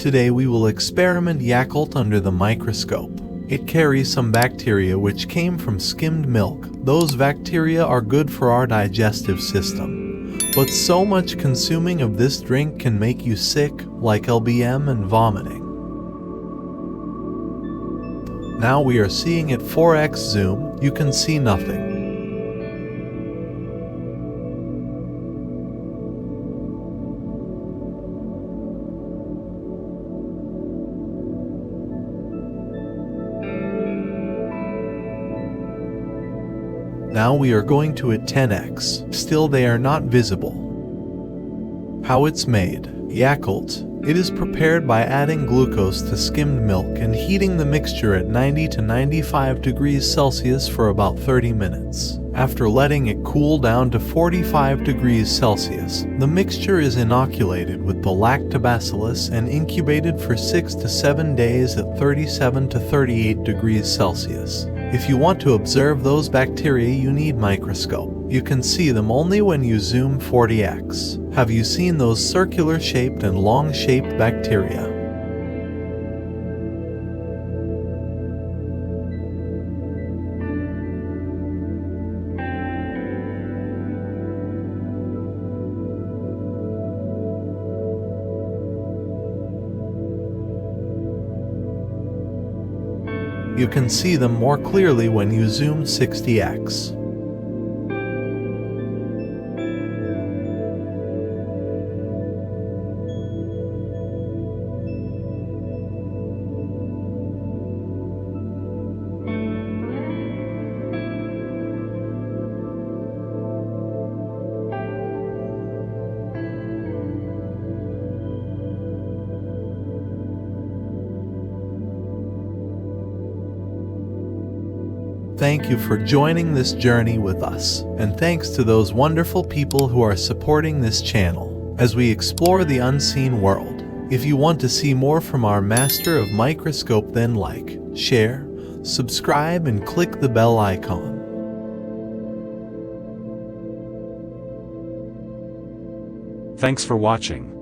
Today we will experiment Yakult under the microscope. It carries some bacteria which came from skimmed milk. Those bacteria are good for our digestive system. But so much consuming of this drink can make you sick, like LBM and vomiting. Now we are seeing at 4x zoom, you can see nothing. Now we are going to at 10x, still they are not visible. How it's made. Yakult. It is prepared by adding glucose to skimmed milk and heating the mixture at 90 to 95 degrees Celsius for about 30 minutes. After letting it cool down to 45 degrees Celsius, the mixture is inoculated with the Lactobacillus and incubated for 6 to 7 days at 37 to 38 degrees Celsius. If you want to observe those bacteria, you need microscope. You can see them only when you zoom 40x. Have you seen those circular-shaped and long-shaped bacteria? You can see them more clearly when you zoom 60x. Thank you for joining this journey with us, and thanks to those wonderful people who are supporting this channel as we explore the unseen world. If you want to see more from our master of microscope, then like, share, subscribe, and click the bell icon. Thanks for watching.